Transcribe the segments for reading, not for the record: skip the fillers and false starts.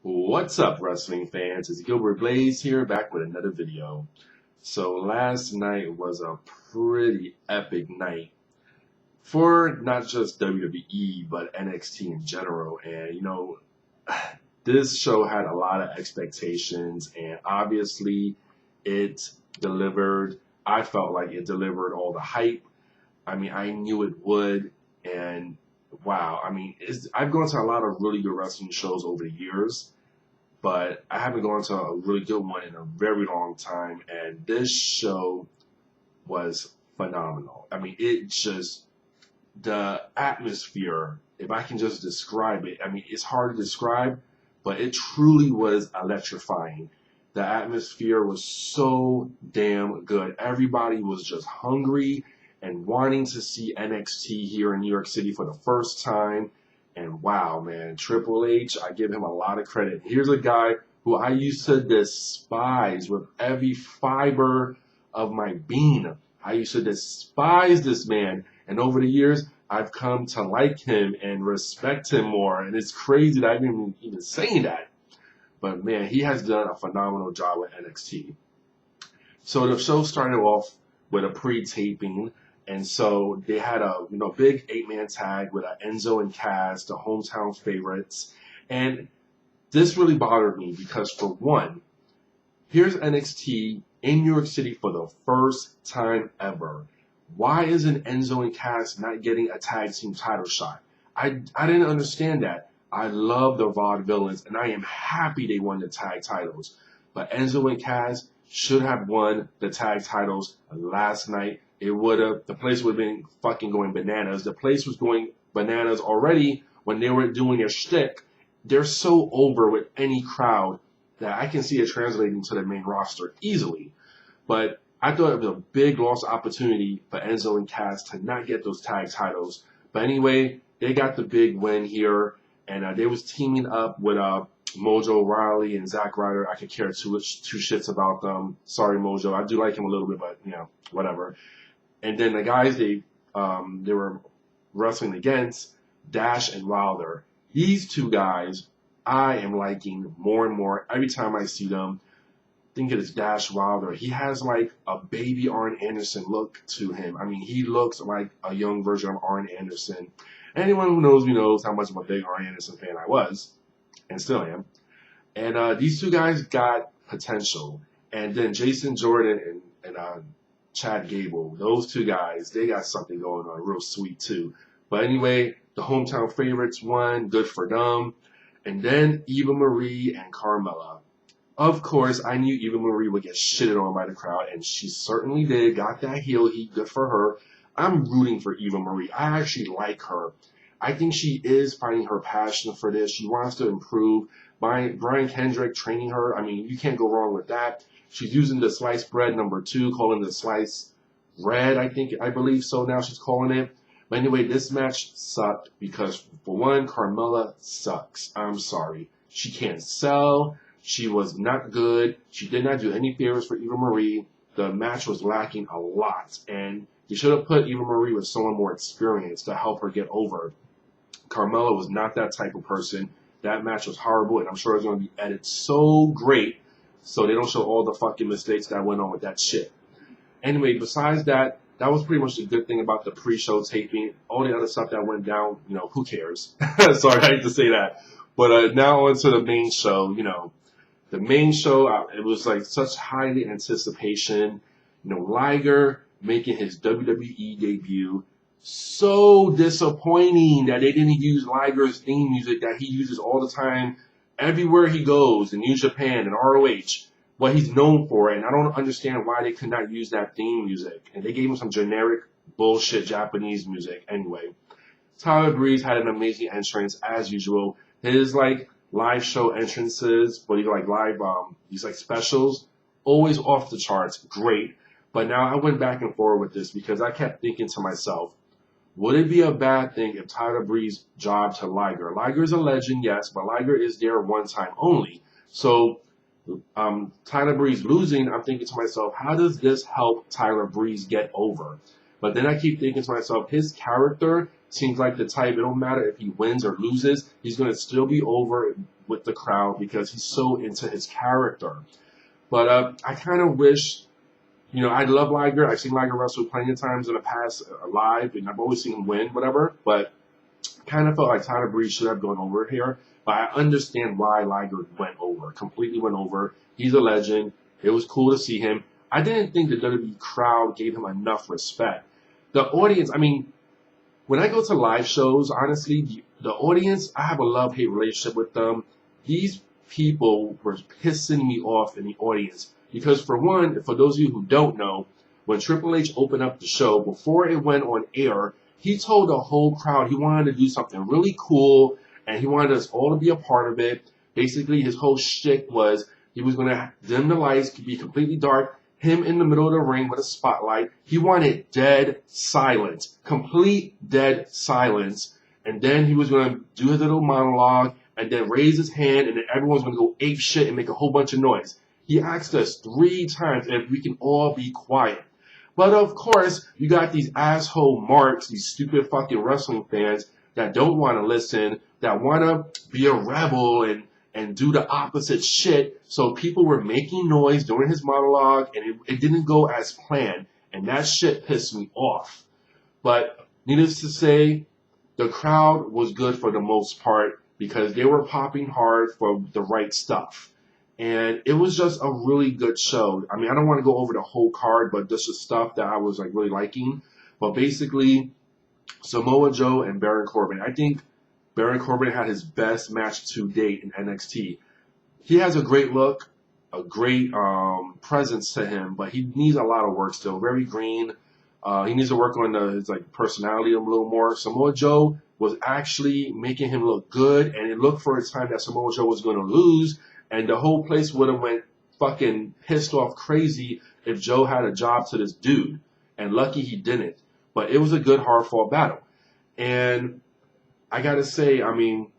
What's up, wrestling fans? It's gilbertblaze here, back with another video. So last night was a pretty epic night for not just WWE, but NXT in general. And, this show had a lot of expectations, and obviously it delivered. I felt like it delivered all the hype. I mean, I knew it would, and wow. I mean, I've gone to a lot of really good wrestling shows over the years, but I haven't gone to a really good one in a very long time, and this show was phenomenal. I mean, the atmosphere, if I can just describe it, I mean, it's hard to describe, but it truly was electrifying. The atmosphere was so damn good. Everybody was just hungry and wanting to see NXT here in New York City for the first time. And wow, man, Triple H, I give him a lot of credit. Here's a guy who I used to despise with every fiber of my being. I used to despise this man. And over the years, I've come to like him and respect him more. And it's crazy that I'm even saying that. But man, he has done a phenomenal job with NXT. So the show started off with a pre-taping, and so they had a big 8-man tag with Enzo and Cass, the hometown favorites, and this really bothered me because for one, here's NXT in New York City for the first time ever. Why isn't Enzo and Cass not getting a tag team title shot? I didn't understand that. I love the Vaudevillains, and I am happy they won the tag titles. But Enzo and Cass should have won the tag titles last night. The place would have been fucking going bananas. The place was going bananas already when they were doing their shtick. They're so over with any crowd that I can see it translating to the main roster easily. But I thought it was a big lost opportunity for Enzo and Cass to not get those tag titles. But anyway, they got the big win here, and they was teaming up with Mojo Rawley and Zack Ryder. I could care two shits about them. Sorry, Mojo. I do like him a little bit, but whatever. And then the guys they were wrestling against, Dash and Wilder. These two guys I am liking more and more every time I see them. I think it is Dash Wilder. He has like a baby Arn Anderson look to him. I mean, he looks like a young version of Arn Anderson. Anyone who knows me knows how much of a big Arn Anderson fan I was, and still am. And these two guys got potential. And then Jason Jordan and Chad Gable, those two guys, they got something going on real sweet too. But anyway, the hometown favorites won, good for them. And then Eva Marie and Carmella. Of course, I knew Eva Marie would get shitted on by the crowd, and she certainly did. Got that heel heat, good for her. I'm rooting for Eva Marie. I actually like her. I think she is finding her passion for this. She wants to improve. Brian Kendrick training her. I mean, you can't go wrong with that. She's using the sliced bread #2, calling the sliced red, I believe so now she's calling it. But anyway, this match sucked because, for one, Carmella sucks. I'm sorry. She can't sell. She was not good. She did not do any favors for Eva Marie. The match was lacking a lot. And you should have put Eva Marie with someone more experienced to help her get over. Carmella was not that type of person. That match was horrible, and I'm sure it's going to be edited so great so they don't show all the fucking mistakes that went on with that shit. Anyway, besides that, that was pretty much the good thing about the pre-show taping. All the other stuff that went down, who cares? Sorry, I hate to say that. But now on to the main show, The main show, it was like such highly anticipation. Liger making his WWE debut. So disappointing that they didn't use Liger's theme music that he uses all the time everywhere he goes in New Japan and ROH, what he's known for. And I don't understand why they could not use that theme music. And they gave him some generic bullshit Japanese music anyway. Tyler Breeze had an amazing entrance as usual. His live show entrances, but these specials, always off the charts, great. But now I went back and forth with this because I kept thinking to myself, would it be a bad thing if Tyler Breeze jobbed to Liger? Liger is a legend, yes, but Liger is there one time only. So Tyler Breeze losing, I'm thinking to myself, how does this help Tyler Breeze get over? But then I keep thinking to myself, his character seems like the type, it don't matter if he wins or loses, he's going to still be over with the crowd because he's so into his character. But I kind of wish, I love Liger. I've seen Liger wrestle plenty of times in the past live, and I've always seen him win, whatever. But kind of felt like Tyler Breeze should have gone over here. But I understand why Liger completely went over. He's a legend. It was cool to see him. I didn't think the WWE crowd gave him enough respect. The audience, when I go to live shows, honestly, the audience, I have a love-hate relationship with them. These people were pissing me off in the audience. Because for one, for those of you who don't know, when Triple H opened up the show, before it went on air, he told the whole crowd he wanted to do something really cool, and he wanted us all to be a part of it. Basically, his whole shtick was he was going to dim the lights, be completely dark, him in the middle of the ring with a spotlight. He wanted dead silence, complete dead silence. And then he was going to do his little monologue and then raise his hand, and then everyone's going to go ape shit and make a whole bunch of noise. He asked us 3 times if we can all be quiet. But of course, you got these asshole marks, these stupid fucking wrestling fans that don't want to listen, that want to be a rebel and do the opposite shit. So people were making noise during his monologue, and it didn't go as planned. And that shit pissed me off. But needless to say, the crowd was good for the most part because they were popping hard for the right stuff. And it was just a really good show. I don't want to go over the whole card, but just the stuff that I was really liking. But basically, Samoa Joe and Baron Corbin. I think Baron Corbin had his best match to date in NXT. He has a great look, a great presence to him, but he needs a lot of work still. Very green. He needs to work on his personality a little more. Samoa Joe was actually making him look good, and it looked for a time that Samoa Joe was going to lose, and the whole place would have went fucking pissed off crazy if Joe had a job to this dude. And lucky he didn't. But it was a good hard-fought battle. And I gotta say, going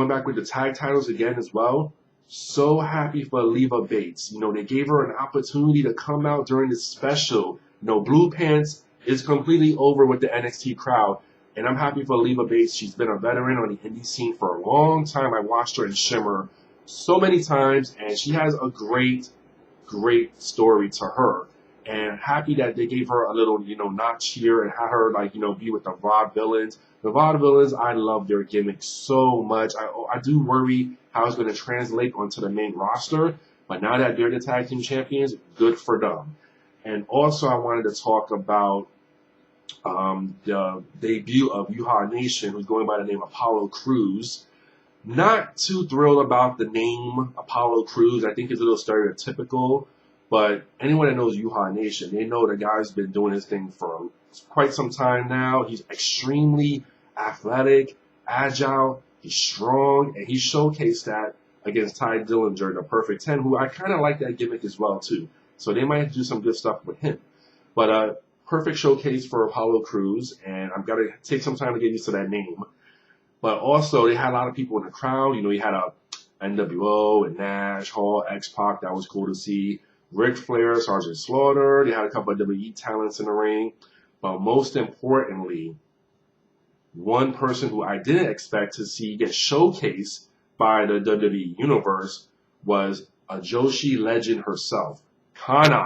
back with the tag titles again as well, so happy for Leva Bates. They gave her an opportunity to come out during this special. Blue Pants is completely over with the NXT crowd. And I'm happy for Leva Bates. She's been a veteran on the indie scene for a long time. I watched her in Shimmer so many times, and she has a great, great story to her. And happy that they gave her a little, notch here and had her, be with the Vaudevillains. The Vaudevillains, I love their gimmick so much. I do worry how it's going to translate onto the main roster. But now that they're the tag team champions, good for them. And also, I wanted to talk about the debut of Yuha Nation, who's going by the name Apollo Crews. Not too thrilled about the name Apollo Crews. I think it's a little stereotypical. But anyone that knows Yuha Nation, they know the guy's been doing his thing for quite some time now. He's extremely athletic, agile, he's strong, and he showcased that against Ty Dillinger, the Perfect 10, who I kind of like that gimmick as well, too. So they might do some good stuff with him. But perfect showcase for Apollo Crews, and I've got to take some time to get used to that name. But also, they had a lot of people in the crowd. You had a NWO and Nash, Hall, X-Pac. That was cool to see. Ric Flair, Sergeant Slaughter. They had a couple of WWE talents in the ring. But most importantly, one person who I didn't expect to see get showcased by the WWE Universe was a Joshi legend herself, Kana.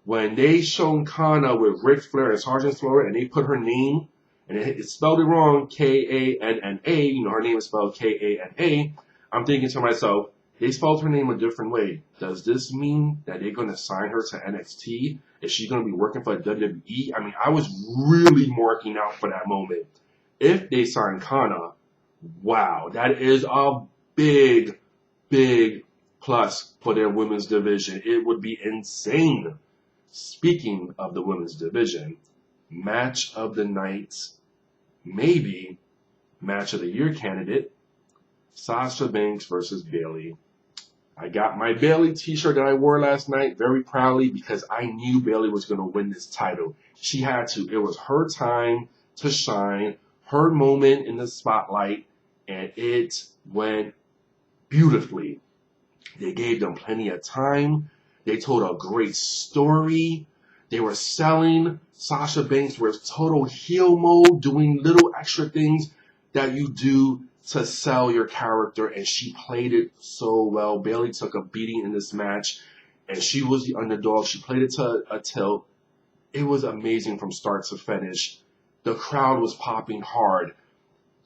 When they shown Kana with Ric Flair and Sergeant Slaughter, and they put her name, and it spelled it wrong, Kanna, her name is spelled Kanna, I'm thinking to myself, they spelled her name a different way. Does this mean that they're going to sign her to NXT? Is she going to be working for WWE? I was really marking out for that moment. If they sign Kana, wow, that is a big, big plus for their women's division. It would be insane. Speaking of the women's division, match of the night, maybe match of the year candidate, Sasha Banks versus Bayley. I got my Bayley t-shirt that I wore last night very proudly because I knew Bayley was going to win this title. She had to. It was her time to shine, her moment in the spotlight, and it went beautifully. They gave them plenty of time. They told a great story. They were selling Sasha Banks was total heel mode, doing little extra things that you do to sell your character, and she played it so well. Bayley took a beating in this match, and she was the underdog. She played it to a tilt. It was amazing from start to finish. The crowd was popping hard.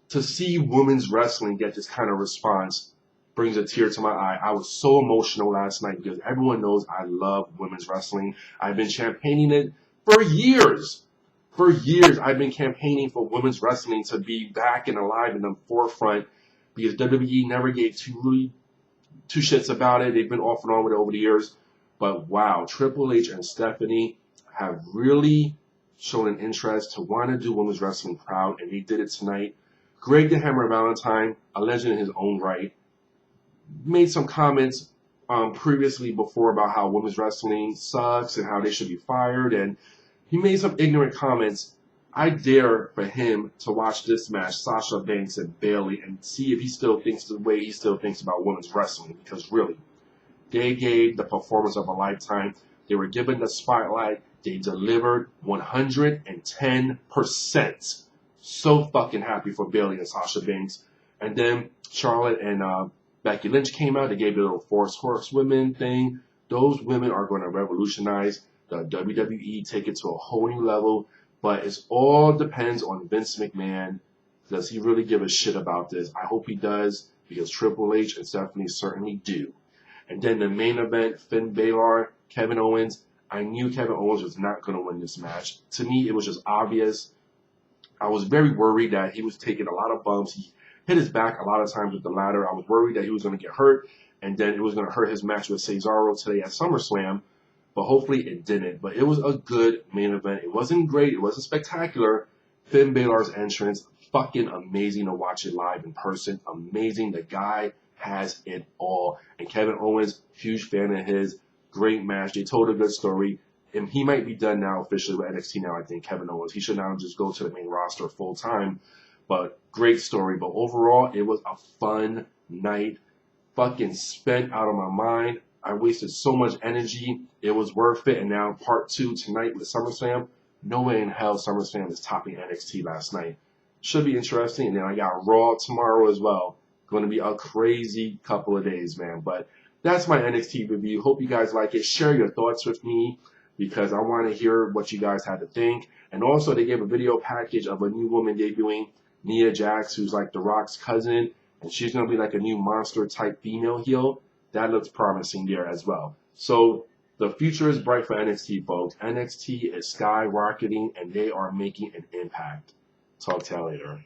To see women's wrestling get this kind of response brings a tear to my eye. I was so emotional last night because everyone knows I love women's wrestling. I've been championing it for years. For years, I've been campaigning for women's wrestling to be back and alive in the forefront because WWE never gave two shits about it. They've been off and on with it over the years. But wow, Triple H and Stephanie have really shown an interest to want to do women's wrestling proud, and they did it tonight. Greg the Hammer Valentine, a legend in his own right, made some comments previously before about how women's wrestling sucks and how they should be fired, and he made some ignorant comments. I dare for him to watch this match, Sasha Banks and Bayley, and see if he still thinks the way he still thinks about women's wrestling, because really, they gave the performance of a lifetime. They were given the spotlight. They delivered 110%. So fucking happy for Bayley and Sasha Banks. And then Charlotte and Becky Lynch came out. They gave a little Force Horsewomen thing. Those women are going to revolutionize the WWE, take it to a whole new level. But it all depends on Vince McMahon. Does he really give a shit about this? I hope he does, because Triple H and Stephanie certainly do. And then the main event, Finn Balor, Kevin Owens. I knew Kevin Owens was not going to win this match. To me, it was just obvious. I was very worried that he was taking a lot of bumps. He hit his back a lot of times with the ladder. I was worried that he was going to get hurt, and then it was going to hurt his match with Cesaro today at SummerSlam. But hopefully it didn't. But it was a good main event. It wasn't great. It wasn't spectacular. Finn Balor's entrance, fucking amazing to watch it live in person. Amazing. The guy has it all. And Kevin Owens, huge fan of his. Great match. They told a good story. And he might be done now officially with NXT now, I think, Kevin Owens. He should now just go to the main roster full time. But great story. But overall, it was a fun night. Fucking spent out of my mind. I wasted so much energy. It was worth it. And now part 2 tonight with SummerSlam. No way in hell SummerSlam is topping NXT last night. Should be interesting. And then I got Raw tomorrow as well. Going to be a crazy couple of days, man. But that's my NXT review. Hope you guys like it. Share your thoughts with me, because I want to hear what you guys had to think. And also, they gave a video package of a new woman debuting, Nia Jax, who's like The Rock's cousin. And she's going to be like a new monster-type female heel. That looks promising there as well. So the future is bright for NXT, folks. NXT is skyrocketing, and they are making an impact. Talk to you later.